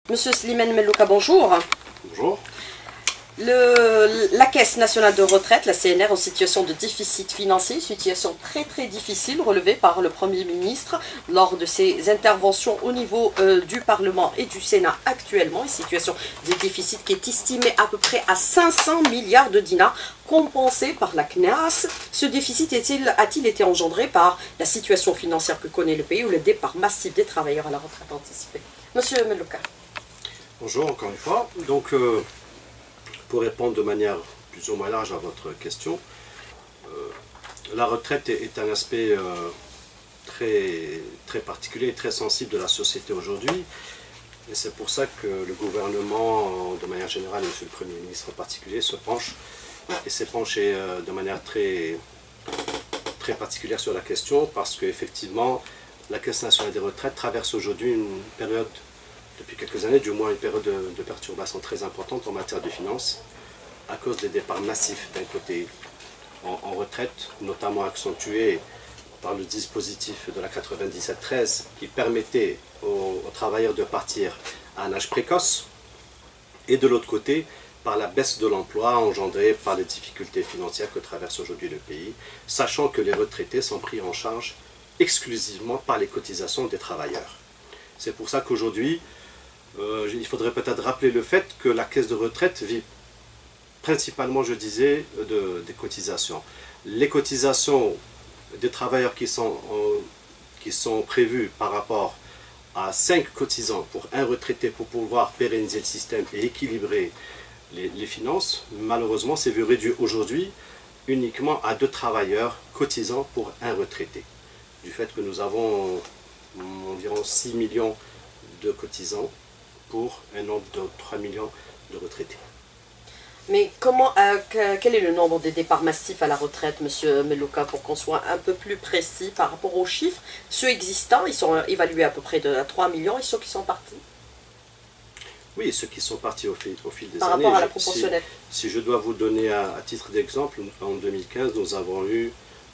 Monsieur Slimane Melouka, bonjour. Bonjour. La Caisse nationale de retraite, la CNR, en situation de déficit financier, situation très difficile relevée par le Premier ministre lors de ses interventions au niveau du Parlement et du Sénat actuellement. Une situation de déficit qui est estimée à peu près à 500 milliards de dinars compensé par la CNEAS. Ce déficit a-t-il été engendré par la situation financière que connaît le pays ou le départ massif des travailleurs à la retraite anticipée? Monsieur Melouka. Bonjour encore une fois. Donc, pour répondre de manière plus ou moins large à votre question, la retraite est un aspect très particulier et très sensible de la société aujourd'hui. Et c'est pour ça que le gouvernement, de manière générale, et monsieur le Premier ministre en particulier, se penche et s'est penché de manière très particulière sur la question, parce qu'effectivement, la Caisse nationale des retraites traverse aujourd'hui une période, depuis quelques années du moins, une période de perturbation très importante en matière de finances, à cause des départs massifs d'un côté en retraite, notamment accentués par le dispositif de la 97-13 qui permettait aux travailleurs de partir à un âge précoce, et de l'autre côté par la baisse de l'emploi engendrée par les difficultés financières que traverse aujourd'hui le pays, sachant que les retraités sont pris en charge exclusivement par les cotisations des travailleurs. C'est pour ça qu'aujourd'hui, il faudrait peut-être rappeler le fait que la caisse de retraite vit principalement, je disais, des cotisations. Les cotisations des travailleurs qui sont prévues par rapport à 5 cotisants pour un retraité pour pouvoir pérenniser le système et équilibrer les finances, malheureusement, c'est vu réduit aujourd'hui uniquement à 2 travailleurs cotisants pour un retraité. Du fait que nous avons environ 6 millions de cotisants pour un nombre de 3 millions de retraités. Mais quel est le nombre des départs massifs à la retraite, monsieur Melouka, pour qu'on soit un peu plus précis par rapport aux chiffres? Ceux existants, ils sont évalués à peu près à 3 millions, et ceux qui sont partis? Oui, ceux qui sont partis au fil des années. Par rapport à la proportionnelle. Si je dois vous donner à titre d'exemple, en 2015, nous avons eu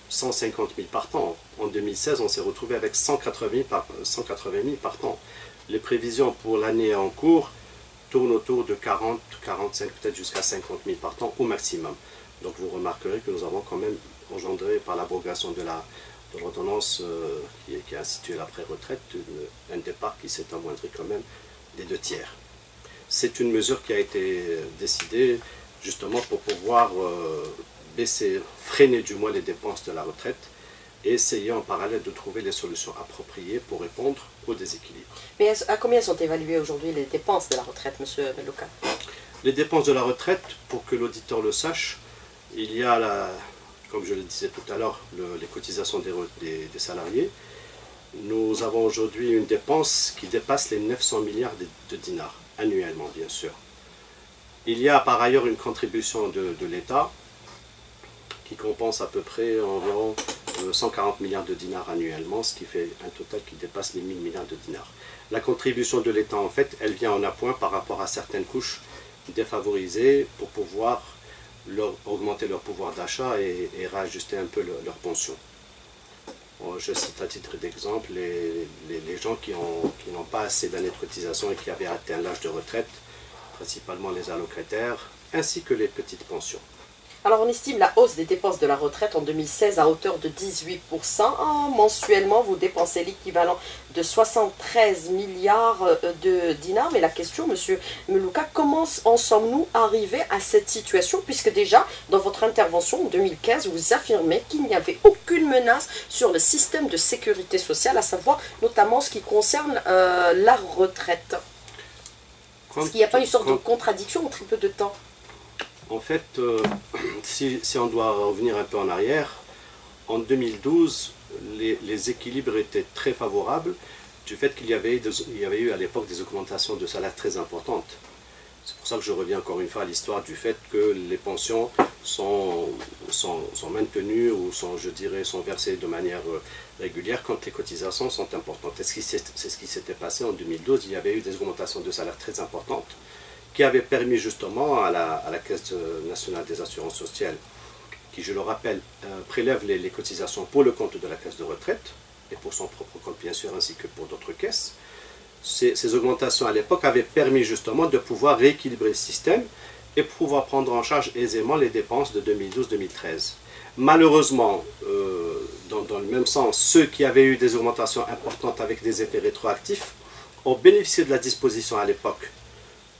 150 000 partants. En 2016, on s'est retrouvé avec 180 000 partants. Les prévisions pour l'année en cours tournent autour de 40, 45, peut-être jusqu'à 50 000 partants au maximum. Donc vous remarquerez que nous avons quand même engendré par l'abrogation de l'ordonnance qui a institué la pré-retraite un départ qui s'est amoindri quand même des 2 tiers. C'est une mesure qui a été décidée justement pour pouvoir freiner du moins les dépenses de la retraite et essayer en parallèle de trouver les solutions appropriées pour répondre au déséquilibre. Mais à combien sont évaluées aujourd'hui les dépenses de la retraite, monsieur Melouka? Les dépenses de la retraite, pour que l'auditeur le sache, il y a, comme je le disais tout à l'heure, les cotisations des salariés. Nous avons aujourd'hui une dépense qui dépasse les 900 milliards de dinars, annuellement bien sûr. Il y a par ailleurs une contribution de l'État qui compense à peu près environ 140 milliards de dinars annuellement, ce qui fait un total qui dépasse les 1000 milliards de dinars. La contribution de l'État, en fait, elle vient en appoint par rapport à certaines couches défavorisées pour pouvoir augmenter leur pouvoir d'achat et réajuster un peu leur pension. Je cite à titre d'exemple les gens qui n'ont pas assez d'années de cotisation et qui avaient atteint l'âge de retraite, principalement les allocataires, ainsi que les petites pensions. Alors on estime la hausse des dépenses de la retraite en 2016 à hauteur de 18%. Mensuellement, vous dépensez l'équivalent de 73 milliards de dinars. Mais la question, monsieur Melouka, comment en sommes-nous arrivés à cette situation? Puisque déjà, dans votre intervention en 2015, vous affirmez qu'il n'y avait aucune menace sur le système de sécurité sociale, à savoir notamment ce qui concerne la retraite. Est-ce qu'il n'y a pas une sorte de contradiction en très peu de temps? En fait, si on doit revenir un peu en arrière, en 2012, les équilibres étaient très favorables du fait qu'il y avait eu à l'époque des augmentations de salaire très importantes. C'est pour ça que je reviens encore une fois à l'histoire du fait que les pensions sont maintenues ou sont versées de manière régulière quand les cotisations sont importantes. C'est ce qui s'était passé en 2012, il y avait eu des augmentations de salaire très importantes qui avait permis justement à la Caisse nationale des assurances sociales, qui, je le rappelle, prélève les cotisations pour le compte de la caisse de retraite, et pour son propre compte bien sûr, ainsi que pour d'autres caisses, ces augmentations à l'époque avaient permis justement de pouvoir rééquilibrer le système et pouvoir prendre en charge aisément les dépenses de 2012-2013. Malheureusement, dans le même sens, ceux qui avaient eu des augmentations importantes avec des effets rétroactifs ont bénéficié de la disposition à l'époque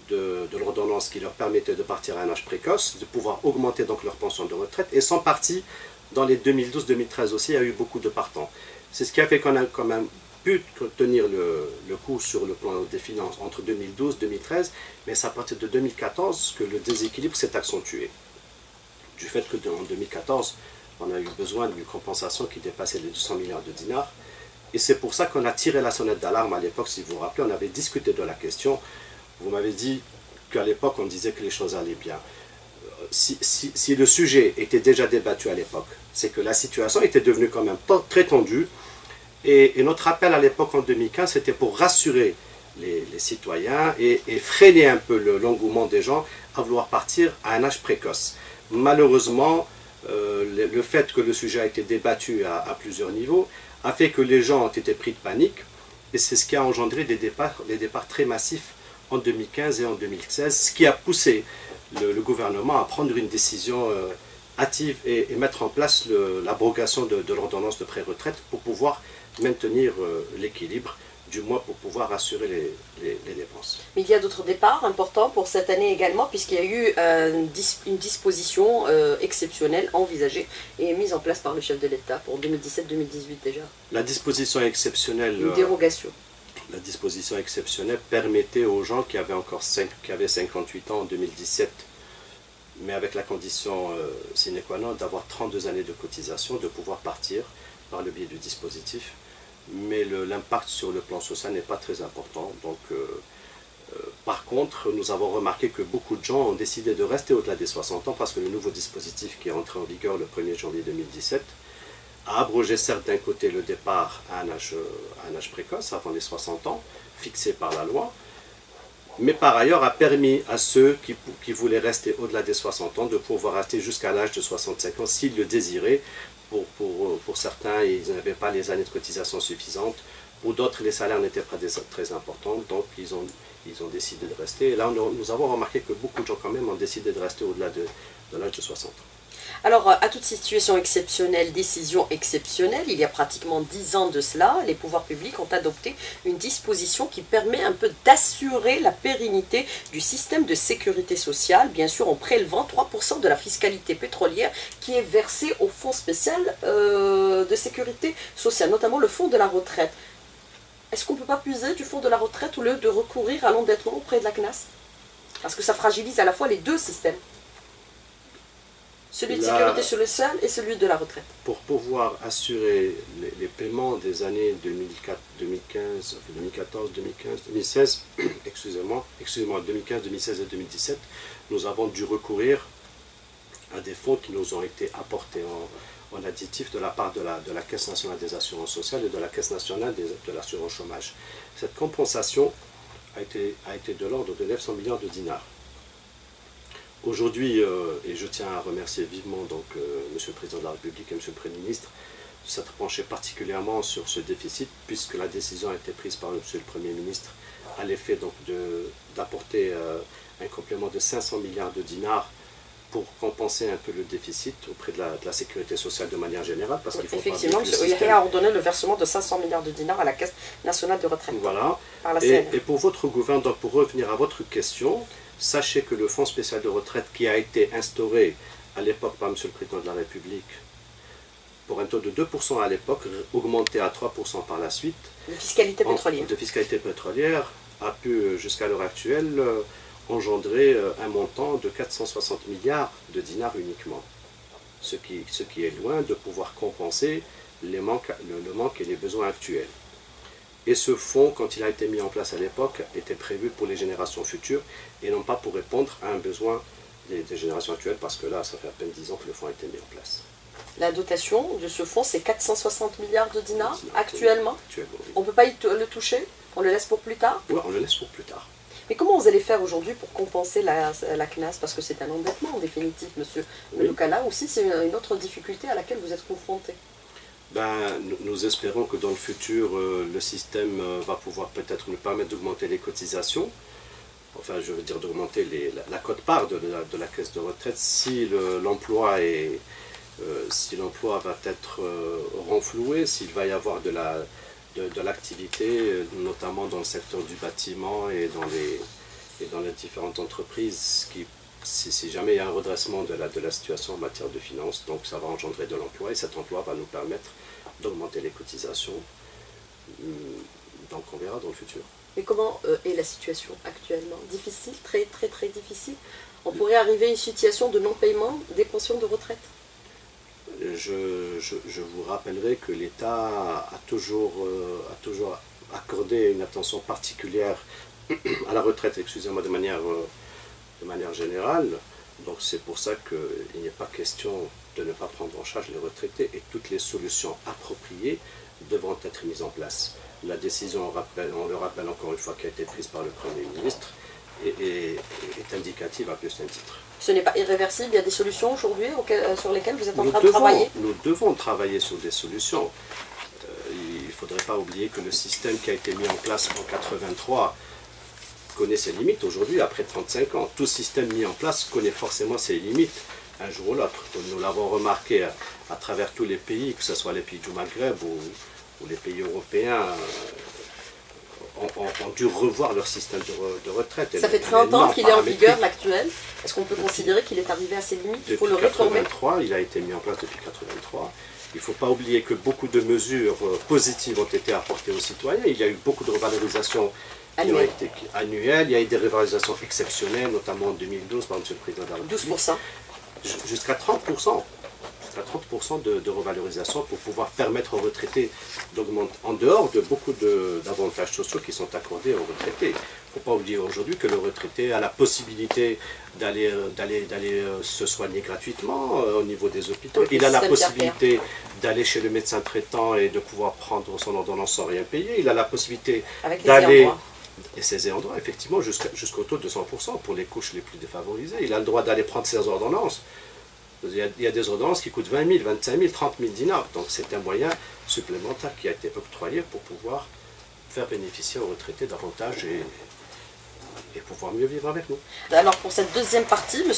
de l'ordonnance qui leur permettait de partir à un âge précoce, de pouvoir augmenter donc leur pension de retraite, et sont partis dans les 2012-2013 aussi, il y a eu beaucoup de partants. C'est ce qui a fait qu'on a quand même pu tenir le coup sur le plan des finances entre 2012 et 2013, mais c'est à partir de 2014 que le déséquilibre s'est accentué. Du fait que en 2014, on a eu besoin d'une compensation qui dépassait les 200 milliards de dinars, et c'est pour ça qu'on a tiré la sonnette d'alarme à l'époque. Si vous vous rappelez, on avait discuté de la question. Vous m'avez dit qu'à l'époque, on disait que les choses allaient bien. Si le sujet était déjà débattu à l'époque, c'est que la situation était devenue quand même très tendue. Et notre appel à l'époque en 2015, c'était pour rassurer les citoyens et freiner un peu l'engouement des gens à vouloir partir à un âge précoce. Malheureusement, le fait que le sujet a été débattu à plusieurs niveaux a fait que les gens ont été pris de panique, et c'est ce qui a engendré des départs très massifs en 2015 et en 2016, ce qui a poussé le gouvernement à prendre une décision hâtive et mettre en place l'abrogation de l'ordonnance de pré-retraite pour pouvoir maintenir l'équilibre, du moins pour pouvoir assurer les dépenses. Mais il y a d'autres départs importants pour cette année également, puisqu'il y a eu une disposition exceptionnelle envisagée et mise en place par le chef de l'État pour 2017-2018 déjà. La disposition exceptionnelle... Une dérogation. La disposition exceptionnelle permettait aux gens qui avaient 58 ans en 2017, mais avec la condition sine qua non d'avoir 32 années de cotisation, de pouvoir partir par le biais du dispositif. Mais l'impact sur le plan social n'est pas très important. Donc, par contre, nous avons remarqué que beaucoup de gens ont décidé de rester au-delà des 60 ans parce que le nouveau dispositif qui est entré en vigueur le 1er janvier 2017 a abrogé certes d'un côté le départ à un âge précoce, avant les 60 ans, fixé par la loi, mais par ailleurs a permis à ceux qui voulaient rester au-delà des 60 ans de pouvoir rester jusqu'à l'âge de 65 ans s'ils le désiraient. Pour certains, ils n'avaient pas les années de cotisation suffisantes. Pour d'autres, les salaires n'étaient pas très importants, donc ils ont décidé de rester. Et là, nous avons remarqué que beaucoup de gens quand même ont décidé de rester au-delà de l'âge de 60 ans. Alors, à toute situation exceptionnelle, décision exceptionnelle, il y a pratiquement 10 ans de cela, les pouvoirs publics ont adopté une disposition qui permet un peu d'assurer la pérennité du système de sécurité sociale, bien sûr en prélevant 3% de la fiscalité pétrolière qui est versée au fonds spécial de sécurité sociale, notamment le fonds de la retraite. Est-ce qu'on ne peut pas puiser du fonds de la retraite au lieu de recourir à l'endettement auprès de la CNAS? Parce que ça fragilise à la fois les deux systèmes. Celui de sécurité sociale et celui de la retraite. Pour pouvoir assurer les paiements des années 2014, 2015, 2016, excusez-moi, 2015, 2016 et 2017, nous avons dû recourir à des fonds qui nous ont été apportés en additif de la part de la Caisse nationale des assurances sociales et de la Caisse nationale de l'assurance chômage. Cette compensation a été de l'ordre de 900 milliards de dinars. Aujourd'hui, et je tiens à remercier vivement Monsieur le Président de la République et Monsieur le Premier ministre de s'être penché particulièrement sur ce déficit, puisque la décision a été prise par Monsieur le Premier ministre à l'effet d'apporter un complément de 500 milliards de dinars pour compenser un peu le déficit auprès de la sécurité sociale de manière générale. Parce qu'il faut effectivement, il a ordonné le versement de 500 milliards de dinars à la Caisse nationale de retraite. Voilà. Par la et pour votre gouvernement, donc pour revenir à votre question, sachez que le fonds spécial de retraite qui a été instauré à l'époque par M. le Président de la République, pour un taux de 2% à l'époque, augmenté à 3% par la suite, de fiscalité pétrolière. De fiscalité pétrolière, a pu jusqu'à l'heure actuelle engendrer un montant de 460 milliards de dinars uniquement. Ce qui est loin de pouvoir compenser le manque et les besoins actuels. Et ce fonds, quand il a été mis en place à l'époque, était prévu pour les générations futures et non pas pour répondre à un besoin des générations actuelles, parce que là, ça fait à peine 10 ans que le fonds a été mis en place. La dotation de ce fonds, c'est 460 milliards de dinars actuellement. Oui. On ne peut pas le toucher? On le laisse pour plus tard? Oui, on le laisse pour plus tard. Mais comment vous allez faire aujourd'hui pour compenser la CNAS? Parce que c'est un endettement en définitive, monsieur Meloukala. Aussi, c'est une autre difficulté à laquelle vous êtes confronté. Nous espérons que dans le futur, le système va pouvoir peut-être nous permettre d'augmenter les cotisations. Enfin, je veux dire d'augmenter la quote-part de la caisse de retraite si l'emploi va être renfloué, s'il va y avoir de l'activité, notamment dans le secteur du bâtiment et dans les différentes entreprises, si jamais il y a un redressement de la situation en matière de finances, donc ça va engendrer de l'emploi et cet emploi va nous permettre d'augmenter les cotisations. Donc on verra dans le futur. Mais comment est la situation actuellement? Difficile, très très très difficile. On pourrait arriver à une situation de non-paiement des pensions de retraite? Je vous rappellerai que l'État a toujours accordé une attention particulière à la retraite, excusez-moi, de manière générale. Donc c'est pour ça qu'il n'est pas question de ne pas prendre en charge les retraités et toutes les solutions appropriées devront être mises en place. La décision, on le rappelle encore une fois, qui a été prise par le Premier ministre est indicative à plus d'un titre. Ce n'est pas irréversible, il y a des solutions aujourd'hui sur lesquelles vous êtes en train de travailler? Nous devons travailler sur des solutions. Il ne faudrait pas oublier que le système qui a été mis en place en 1983 connaît ses limites aujourd'hui, après 35 ans. Tout système mis en place connaît forcément ses limites, un jour ou l'autre. Nous l'avons remarqué à travers tous les pays, que ce soit les pays du Maghreb ou les pays européens, ont dû revoir leur système de retraite. Ça fait 30 ans qu'il est en vigueur, l'actuel. Est-ce qu'on peut considérer qu'il est arrivé à ses limites? Il faut le réformer. Depuis 1983, il a été mis en place depuis 1983. Il ne faut pas oublier que beaucoup de mesures positives ont été apportées aux citoyens. Il y a eu beaucoup de revalorisations annuelles. Il y a eu des revalorisations exceptionnelles, notamment en 2012 par M. le Président de la République. 12%. Jusqu'à 30%. À 30% de revalorisation pour pouvoir permettre aux retraités d'augmenter, en dehors de beaucoup d'avantages sociaux qui sont accordés aux retraités. Il ne faut pas oublier aujourd'hui que le retraité a la possibilité d'aller se soigner gratuitement au niveau des hôpitaux. Il a la possibilité d'aller chez le médecin traitant et de pouvoir prendre son ordonnance sans rien payer. Il a la possibilité d'aller... Et ses ayants droit, effectivement, jusqu'au taux de 100% pour les couches les plus défavorisées. Il a le droit d'aller prendre ses ordonnances. Il y a des ordonnances qui coûtent 20 000, 25 000, 30 000 dinars. Donc c'est un moyen supplémentaire qui a été octroyé pour pouvoir faire bénéficier aux retraités davantage et pouvoir mieux vivre avec nous. Alors pour cette deuxième partie, M.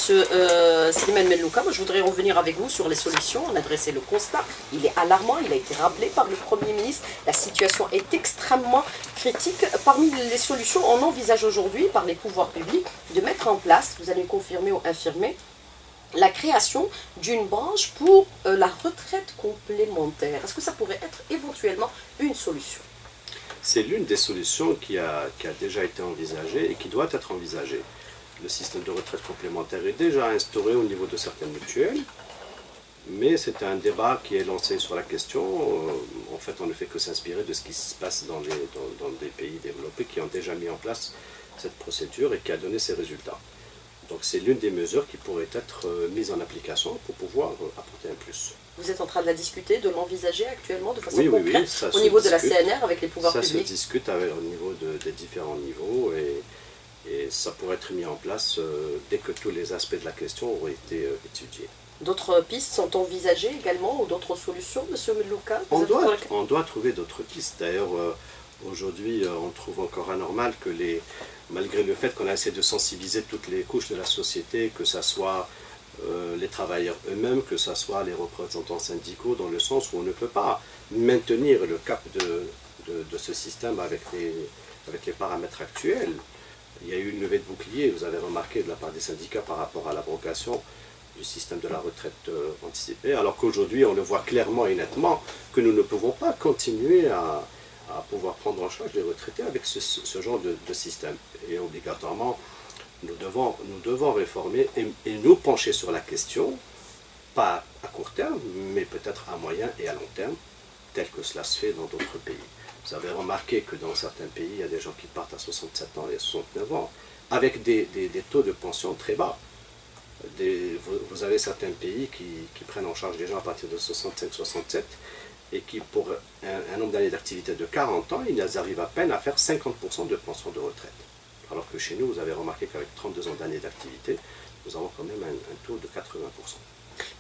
Slimane Menlouka, je voudrais revenir avec vous sur les solutions. On a dressé le constat, il est alarmant, il a été rappelé par le Premier ministre. La situation est extrêmement critique. Parmi les solutions, on envisage aujourd'hui par les pouvoirs publics de mettre en place, vous allez confirmer ou infirmer, la création d'une branche pour la retraite complémentaire. Est-ce que ça pourrait être éventuellement une solution? C'est l'une des solutions qui a déjà été envisagée et qui doit être envisagée. Le système de retraite complémentaire est déjà instauré au niveau de certaines mutuelles, mais c'est un débat qui est lancé sur la question. En fait, on ne fait que s'inspirer de ce qui se passe dans des pays développés qui ont déjà mis en place cette procédure et qui a donné ses résultats. Donc c'est l'une des mesures qui pourrait être mise en application pour pouvoir apporter un plus. Vous êtes en train de la discuter, de l'envisager actuellement de façon concrète au niveau de la CNR avec les pouvoirs publics? Ça se discute au niveau des différents niveaux et ça pourrait être mis en place dès que tous les aspects de la question auraient été étudiés. D'autres pistes sont envisagées également ou d'autres solutions, M. Menlouka? On doit trouver d'autres pistes. D'ailleurs, aujourd'hui, on trouve encore anormal que malgré le fait qu'on a essayé de sensibiliser toutes les couches de la société, que ce soit les travailleurs eux-mêmes, que ce soit les représentants syndicaux, dans le sens où on ne peut pas maintenir le cap de ce système avec les paramètres actuels. Il y a eu une levée de bouclier, vous avez remarqué, de la part des syndicats par rapport à l'abrogation du système de la retraite anticipée, alors qu'aujourd'hui on le voit clairement et nettement que nous ne pouvons pas continuer à pouvoir prendre en charge les retraités avec ce genre de système. Et obligatoirement, nous devons réformer et nous pencher sur la question, pas à court terme, mais peut-être à moyen et à long terme, tel que cela se fait dans d'autres pays. Vous avez remarqué que dans certains pays, il y a des gens qui partent à 67 ans et 69 ans, avec des taux de pension très bas. Vous avez certains pays qui prennent en charge les gens à partir de 65-67 et qui, pour un nombre d'années d'activité de 40 ans, ils arrivent à peine à faire 50% de pension de retraite. Alors que chez nous, vous avez remarqué qu'avec 32 ans d'années d'activité, nous avons quand même un taux de 80%.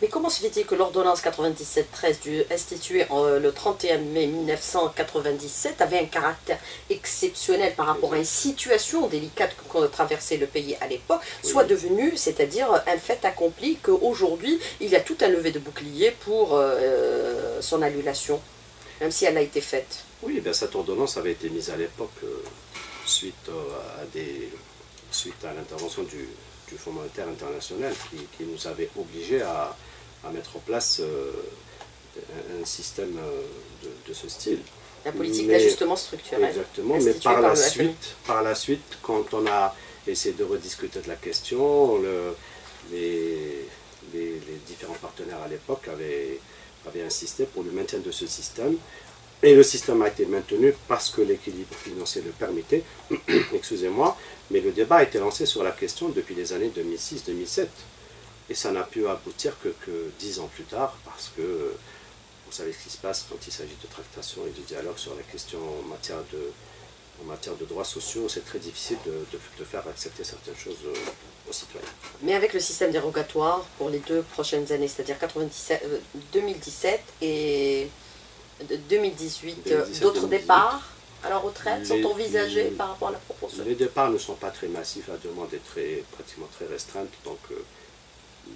Mais comment se fait-il que l'ordonnance 97-13 instituée le 31 mai 1997 avait un caractère exceptionnel par rapport à une situation délicate que traversait le pays à l'époque, soit devenue, c'est-à-dire un fait accompli, qu'aujourd'hui il y a tout un lever de bouclier pour son annulation, même si elle a été faite? Oui, ben, cette ordonnance avait été mise à l'époque suite à l'intervention du Fonds monétaire international qui nous avait obligés à mettre en place un système de ce style. La politique d'ajustement structurel. Exactement, mais par la suite, quand on a essayé de rediscuter de la question, les différents partenaires à l'époque avaient insisté pour le maintien de ce système. Et le système a été maintenu parce que l'équilibre financier le permettait, excusez-moi, mais le débat a été lancé sur la question depuis les années 2006-2007. Et ça n'a pu aboutir que 10 ans plus tard, parce que vous savez ce qui se passe quand il s'agit de tractation et de dialogue sur la question en matière de droits sociaux. C'est très difficile de faire accepter certaines choses aux citoyens. Mais avec le système dérogatoire pour les 2 prochaines années, c'est-à-dire 2017 et 2018, d'autres départs à la retraite sont envisagés par rapport à la proposition? Les départs ne sont pas très massifs, la demande est pratiquement très restreinte, donc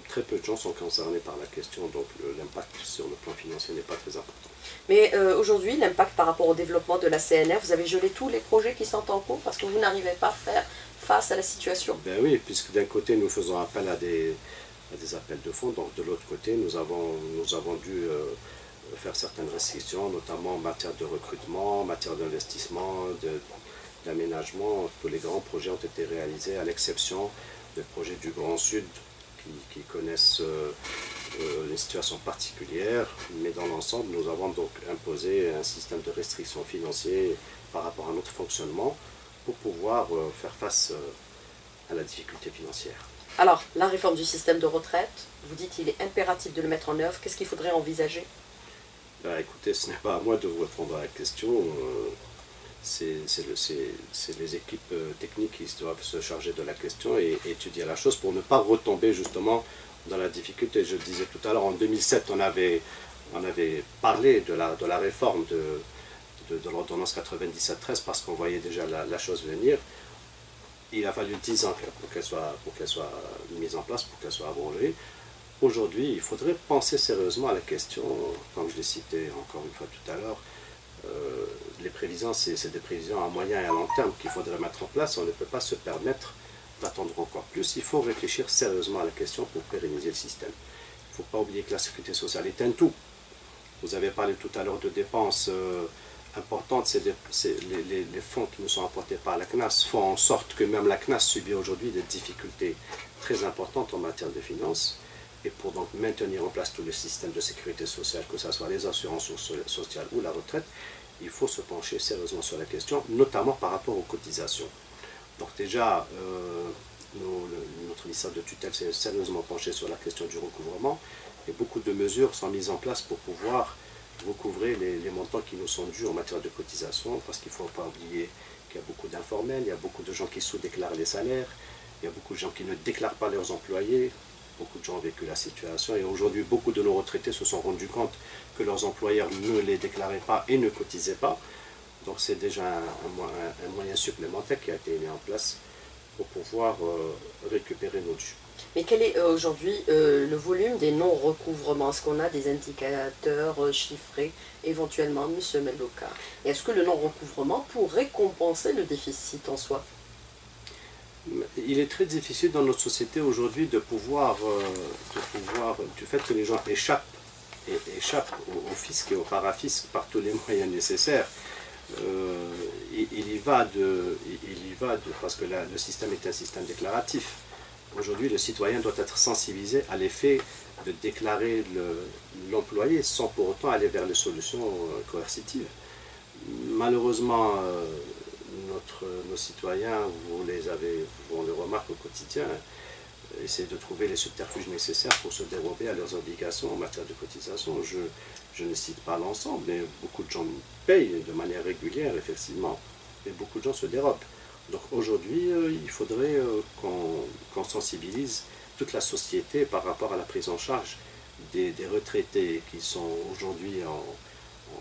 très peu de gens sont concernés par la question, donc l'impact sur le plan financier n'est pas très important. Mais aujourd'hui, l'impact par rapport au développement de la CNR, vous avez gelé tous les projets qui sont en cours parce que vous n'arrivez pas à faire face à la situation? Ben oui, puisque d'un côté nous faisons appel à des appels de fonds, donc de l'autre côté nous avons dû faire certaines restrictions, notamment en matière de recrutement, en matière d'investissement, d'aménagement. Tous les grands projets ont été réalisés, à l'exception des projets du Grand Sud qui connaissent une situation particulière, mais dans l'ensemble, nous avons donc imposé un système de restrictions financières par rapport à notre fonctionnement pour pouvoir faire face à la difficulté financière. Alors, la réforme du système de retraite, vous dites qu'il est impératif de le mettre en œuvre. Qu'est-ce qu'il faudrait envisager? Ben, écoutez, ce n'est pas à moi de vous répondre à la question. C'est les équipes techniques qui doivent se charger de la question et étudier la chose pour ne pas retomber justement dans la difficulté. Je le disais tout à l'heure, en 2007, on avait parlé de la réforme de l'ordonnance 97-13 parce qu'on voyait déjà la chose venir. Il a fallu 10 ans pour qu'elle soit mise en place, pour qu'elle soit abrogée. Aujourd'hui, il faudrait penser sérieusement à la question, comme je l'ai cité encore une fois tout à l'heure, les prévisions, c'est des prévisions à moyen et à long terme qu'il faudrait mettre en place. On ne peut pas se permettre d'attendre encore plus. Il faut réfléchir sérieusement à la question pour pérenniser le système. Il ne faut pas oublier que la sécurité sociale est un tout. Vous avez parlé tout à l'heure de dépenses importantes. Les fonds qui nous sont apportés par la CNAS font en sorte que même la CNAS subit aujourd'hui des difficultés très importantes en matière de finances. Et pour donc maintenir en place tout le système de sécurité sociale, que ce soit les assurances sociales ou la retraite, il faut se pencher sérieusement sur la question, notamment par rapport aux cotisations. Donc déjà, notre ministère de tutelle s'est sérieusement penché sur la question du recouvrement et beaucoup de mesures sont mises en place pour pouvoir recouvrer les montants qui nous sont dus en matière de cotisation, parce qu'il ne faut pas oublier qu'il y a beaucoup d'informels, il y a beaucoup de gens qui sous-déclarent les salaires, il y a beaucoup de gens qui ne déclarent pas leurs employés. Beaucoup de gens ont vécu la situation et aujourd'hui, beaucoup de nos retraités se sont rendus compte que leurs employeurs ne les déclaraient pas et ne cotisaient pas. Donc c'est déjà un moyen supplémentaire qui a été mis en place pour pouvoir récupérer nos dus. Mais quel est aujourd'hui le volume des non-recouvrements? Est-ce qu'on a des indicateurs chiffrés éventuellement, M. Meloka? Et est-ce que le non-recouvrement pourrait compenser le déficit en soi? Il est très difficile dans notre société aujourd'hui de pouvoir, du fait que les gens échappent au fisc et au parafisc par tous les moyens nécessaires, il y va parce que le système est un système déclaratif. Aujourd'hui, le citoyen doit être sensibilisé à l'effet de déclarer l'employé sans pour autant aller vers les solutions coercitives. Malheureusement, nos citoyens, on les remarque au quotidien, essaient de trouver les subterfuges nécessaires pour se dérober à leurs obligations en matière de cotisation. Je ne cite pas l'ensemble, mais beaucoup de gens payent de manière régulière, effectivement, et beaucoup de gens se dérobent. Donc aujourd'hui, il faudrait qu'on sensibilise toute la société par rapport à la prise en charge des retraités qui sont aujourd'hui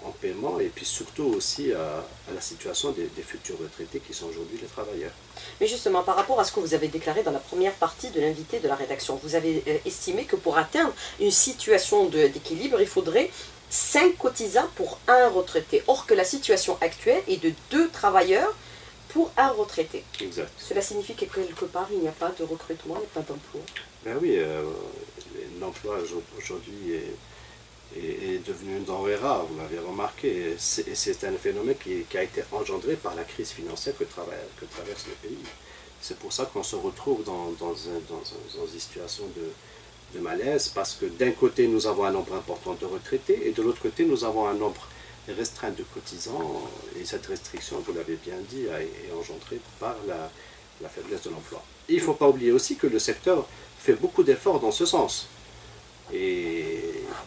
en paiement, et puis surtout aussi à la situation des futurs retraités qui sont aujourd'hui les travailleurs. Mais justement, par rapport à ce que vous avez déclaré dans la première partie de l'invité de la rédaction, vous avez estimé que pour atteindre une situation d'équilibre, il faudrait 5 cotisants pour un retraité. Or que la situation actuelle est de 2 travailleurs pour un retraité. Exact. Cela signifie que quelque part, il n'y a pas de recrutement, il n'y a pas d'emploi. Ben oui, l'emploi aujourd'hui est devenu une denrée rare, vous l'avez remarqué, et c'est un phénomène qui a été engendré par la crise financière que traverse le pays. C'est pour ça qu'on se retrouve dans une situation de malaise, parce que d'un côté nous avons un nombre important de retraités, et de l'autre côté nous avons un nombre restreint de cotisants, et cette restriction, vous l'avez bien dit, est engendrée par la faiblesse de l'emploi. Il ne faut pas oublier aussi que le secteur fait beaucoup d'efforts dans ce sens. Et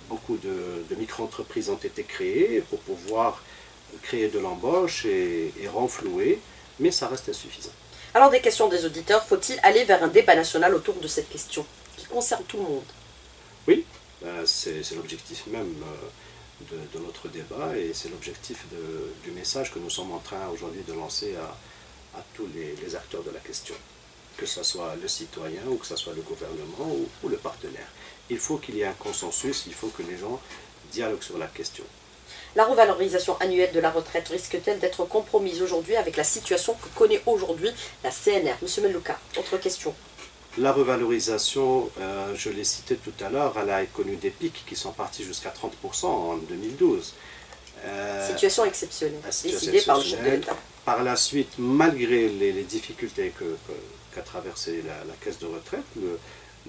beaucoup de micro-entreprises ont été créées pour pouvoir créer de l'embauche et renflouer, mais ça reste insuffisant. Alors des questions des auditeurs, faut-il aller vers un débat national autour de cette question qui concerne tout le monde? Oui, c'est l'objectif même de notre débat, et c'est l'objectif du message que nous sommes en train aujourd'hui de lancer à tous les acteurs de la question, que ce soit le citoyen ou que ce soit le gouvernement ou le partenaire. Il faut qu'il y ait un consensus, il faut que les gens dialoguent sur la question. La revalorisation annuelle de la retraite risque-t-elle d'être compromise aujourd'hui avec la situation que connaît aujourd'hui la CNR? Monsieur Melouka, autre question. La revalorisation, je l'ai cité tout à l'heure, elle a connu des pics qui sont partis jusqu'à 30% en 2012. Situation exceptionnelle, décidée par le chef de l'État. Par la suite, malgré les difficultés qu'a traversé la caisse de retraite,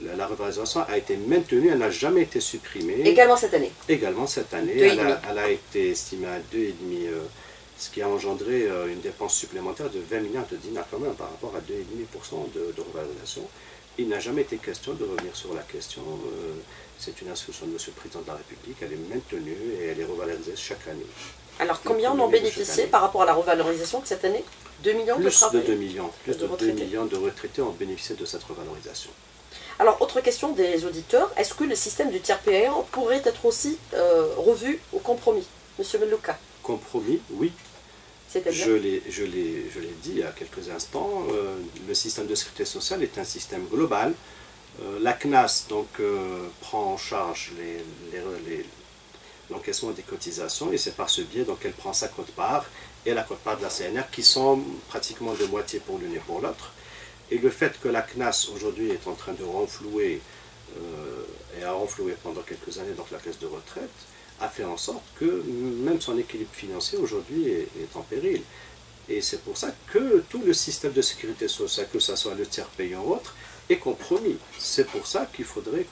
la revalorisation a été maintenue, elle n'a jamais été supprimée. Également cette année. Également cette année, elle a été estimée à 2,5, ce qui a engendré une dépense supplémentaire de 20 milliards de dinars quand même par rapport à 2,5% de revalorisation. Il n'a jamais été question de revenir sur la question. C'est une instruction de M. le Président de la République, elle est maintenue et elle est revalorisée chaque année. Alors combien en ont bénéficié par rapport à la revalorisation de cette année? 2 millions de travailleurs? Plus de 2 millions de retraités ont bénéficié de cette revalorisation. Alors, autre question des auditeurs, est-ce que le système du tiers payant pourrait être aussi revu au compromis? Monsieur Melouka. Compromis, oui. C'est-à-dire? Je l'ai dit il y a quelques instants, le système de sécurité sociale est un système global. La CNAS donc, prend en charge l'encaissement des cotisations, et c'est par ce biais qu'elle prend sa quote-part et la quote-part de la CNR qui sont pratiquement de moitié pour l'une et pour l'autre. Et le fait que la CNAS aujourd'hui est en train de renflouer et a renfloué pendant quelques années donc la caisse de retraite, a fait en sorte que même son équilibre financier aujourd'hui est en péril. Et c'est pour ça que tout le système de sécurité sociale, que ce soit le tiers payant ou autre, est compromis. C'est pour ça qu'il faudrait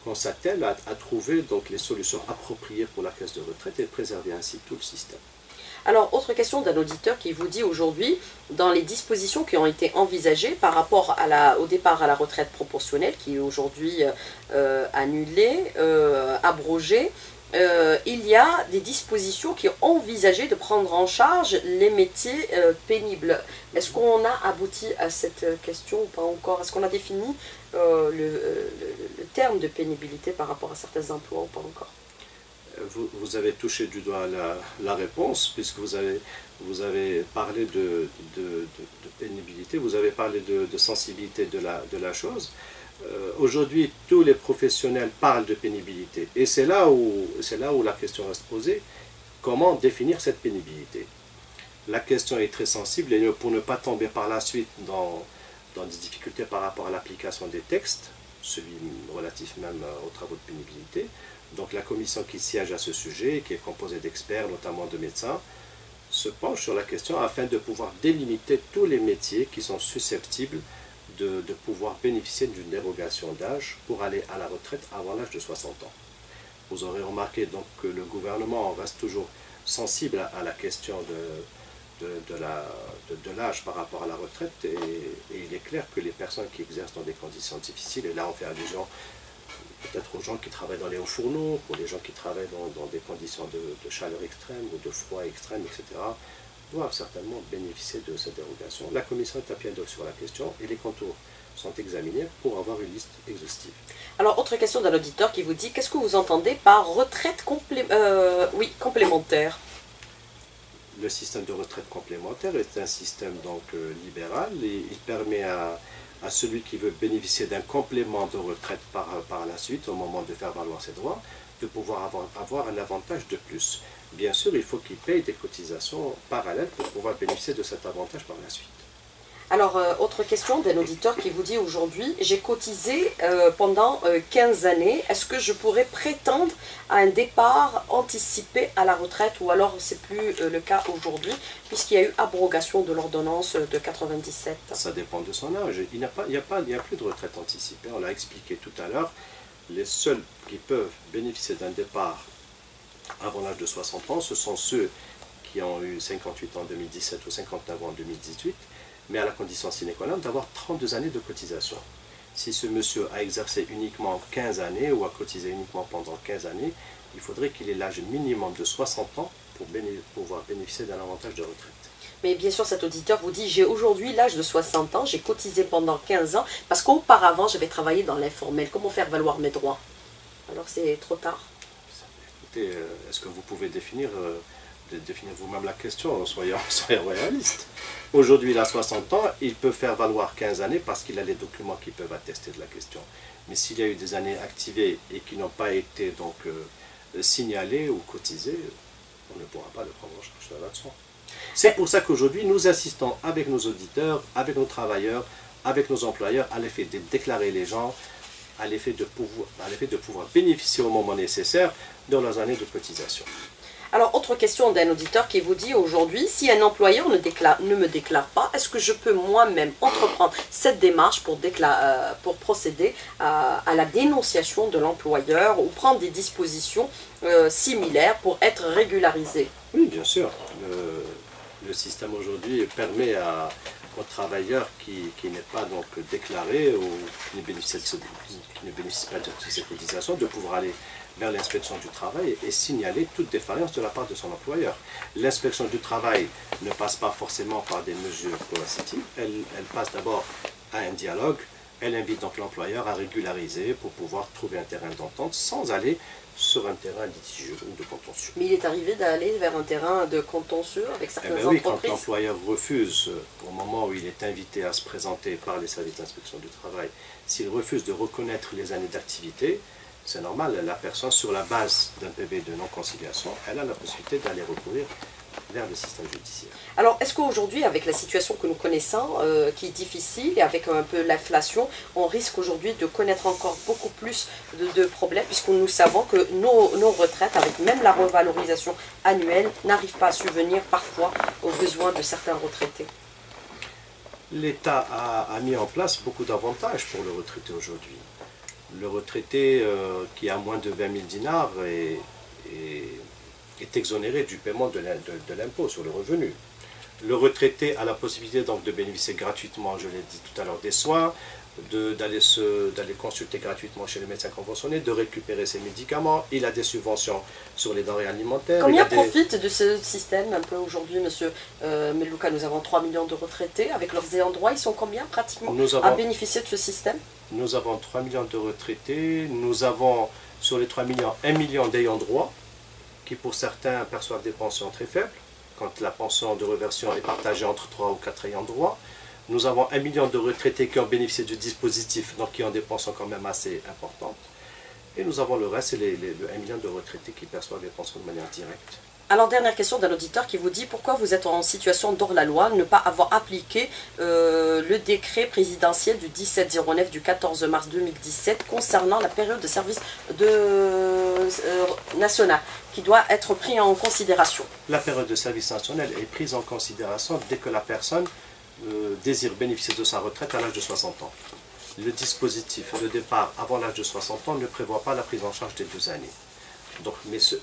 qu'on s'attelle à trouver donc les solutions appropriées pour la caisse de retraite et préserver ainsi tout le système. Alors, autre question d'un auditeur qui vous dit aujourd'hui, dans les dispositions qui ont été envisagées par rapport au départ à la retraite proportionnelle, qui est aujourd'hui annulée, abrogée, il y a des dispositions qui ont envisagé de prendre en charge les métiers pénibles. Est-ce qu'on a abouti à cette question ou pas encore? Est-ce qu'on a défini le terme de pénibilité par rapport à certains emplois ou pas encore? Vous avez touché du doigt la réponse, puisque vous avez parlé de pénibilité, vous avez parlé de sensibilité de la chose. Aujourd'hui, tous les professionnels parlent de pénibilité, et c'est là où la question reste posée. Comment définir cette pénibilité? La question est très sensible, et pour ne pas tomber par la suite dans des difficultés par rapport à l'application des textes, celui relatif même aux travaux de pénibilité, donc la commission qui siège à ce sujet, qui est composée d'experts, notamment de médecins, se penche sur la question afin de pouvoir délimiter tous les métiers qui sont susceptibles de pouvoir bénéficier d'une dérogation d'âge pour aller à la retraite avant l'âge de 60 ans. Vous aurez remarqué donc que le gouvernement reste toujours sensible à la question de l'âge par rapport à la retraite, et il est clair que les personnes qui exercent dans des conditions difficiles, et là on fait allusion peut-être aux gens qui travaillent dans les hauts fourneaux, pour les gens qui travaillent dans des conditions de chaleur extrême ou de froid extrême, etc., doivent certainement bénéficier de cette dérogation. La commission est à pied d'œuvre sur la question et les contours sont examinés pour avoir une liste exhaustive. Alors, autre question d'un auditeur qui vous dit, qu'est-ce que vous entendez par retraite complémentaire? Le système de retraite complémentaire est un système donc libéral et il permet à celui qui veut bénéficier d'un complément de retraite par la suite, au moment de faire valoir ses droits, de pouvoir avoir un avantage de plus. Bien sûr, il faut qu'il paye des cotisations parallèles pour pouvoir bénéficier de cet avantage par la suite. Alors, autre question d'un auditeur qui vous dit aujourd'hui, j'ai cotisé pendant 15 années, est-ce que je pourrais prétendre à un départ anticipé à la retraite ou alors c'est plus le cas aujourd'hui puisqu'il y a eu abrogation de l'ordonnance de 97? Ça dépend de son âge. Il n'y a plus de retraite anticipée, on l'a expliqué tout à l'heure. Les seuls qui peuvent bénéficier d'un départ avant l'âge de 60 ans, ce sont ceux qui ont eu 58 ans en 2017 ou 59 ans en 2018, mais à la condition sine qua non d'avoir 32 années de cotisation. Si ce monsieur a exercé uniquement 15 années ou a cotisé uniquement pendant 15 années, il faudrait qu'il ait l'âge minimum de 60 ans pour pouvoir bénéficier d'un avantage de retraite. Mais bien sûr, cet auditeur vous dit, j'ai aujourd'hui l'âge de 60 ans, j'ai cotisé pendant 15 ans, parce qu'auparavant, j'avais travaillé dans l'informel. Comment faire valoir mes droits? Alors c'est trop tard. Écoutez, est-ce que vous pouvez définir vous-même la question, soyons réalistes. Aujourd'hui, il a 60 ans, il peut faire valoir 15 années parce qu'il a les documents qui peuvent attester de la question. Mais s'il y a eu des années activées et qui n'ont pas été donc signalées ou cotisées, on ne pourra pas le prendre en charge, ça va de soi. C'est pour ça qu'aujourd'hui, nous assistons avec nos auditeurs, avec nos travailleurs, avec nos employeurs à l'effet de déclarer les gens, à l'effet de pouvoir bénéficier au moment nécessaire de leurs années de cotisation. Alors, autre question d'un auditeur qui vous dit aujourd'hui, si un employeur ne me déclare pas, est-ce que je peux moi-même entreprendre cette démarche pour procéder à la dénonciation de l'employeur ou prendre des dispositions similaires pour être régularisé? Oui, bien sûr. Le système aujourd'hui permet aux travailleurs qui n'est pas donc déclaré ou qui ne bénéficie pas de ces cotisations de pouvoir aller vers l'inspection du travail et signaler toute défaillance de la part de son employeur. L'inspection du travail ne passe pas forcément par des mesures coercitives, elle passe d'abord à un dialogue, elle invite donc l'employeur à régulariser pour pouvoir trouver un terrain d'entente sans aller sur un terrain litigieux ou de contentieux. Mais il est arrivé d'aller vers un terrain de contentieux avec certaines oui, entreprises. quand l'employeur refuse, au moment où il est invité à se présenter par les services d'inspection du travail, s'il refuse de reconnaître les années d'activité, c'est normal, la personne, sur la base d'un PV de non-conciliation, elle a la possibilité d'aller recourir vers le système judiciaire. Alors, est-ce qu'aujourd'hui, avec la situation que nous connaissons, qui est difficile, et avec un peu l'inflation, on risque aujourd'hui de connaître encore beaucoup plus de problèmes, puisque nous savons que nos retraites, avec même la revalorisation annuelle, n'arrivent pas à subvenir parfois aux besoins de certains retraités? L'État a mis en place beaucoup d'avantages pour le retraité aujourd'hui. Le retraité qui a moins de 20 000 dinars est exonéré du paiement de l'impôt sur le revenu. Le retraité a la possibilité donc de bénéficier gratuitement, je l'ai dit tout à l'heure, des soins, d'aller consulter gratuitement chez les médecins conventionnés, de récupérer ses médicaments. Il a des subventions sur les denrées alimentaires. Combien profitent de ce système un peu aujourd'hui, monsieur Melouka? Nous avons 3 millions de retraités. Avec leurs ayants droit, ils sont combien pratiquement à bénéficier de ce système? Nous avons 3 millions de retraités. Nous avons sur les 3 millions, 1 million d'ayants droit qui pour certains perçoivent des pensions très faibles quand la pension de réversion est partagée entre 3 ou 4 ayants droit. Nous avons 1 million de retraités qui ont bénéficié du dispositif, donc qui ont des pensions quand même assez importantes. Et nous avons le reste, c'est le 1 million de retraités qui perçoivent les pensions de manière directe. Alors, dernière question d'un auditeur qui vous dit pourquoi vous êtes en situation d'hors-la-loi, ne pas avoir appliqué le décret présidentiel du 1709 du 14 mars 2017 concernant la période de service national qui doit être pris en considération. La période de service national est prise en considération dès que la personne désire bénéficier de sa retraite à l'âge de 60 ans. Le dispositif de départ avant l'âge de 60 ans ne prévoit pas la prise en charge des 2 années. Donc, mais ce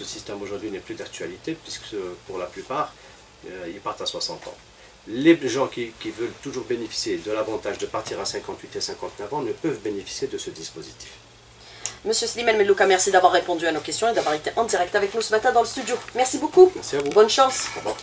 système aujourd'hui n'est plus d'actualité puisque pour la plupart, ils partent à 60 ans. Les gens qui veulent toujours bénéficier de l'avantage de partir à 58 et 59 ans ne peuvent bénéficier de ce dispositif. Monsieur Slimane Melouka, merci d'avoir répondu à nos questions et d'avoir été en direct avec nous ce matin dans le studio. Merci beaucoup. Merci à vous. Bonne chance. Au revoir.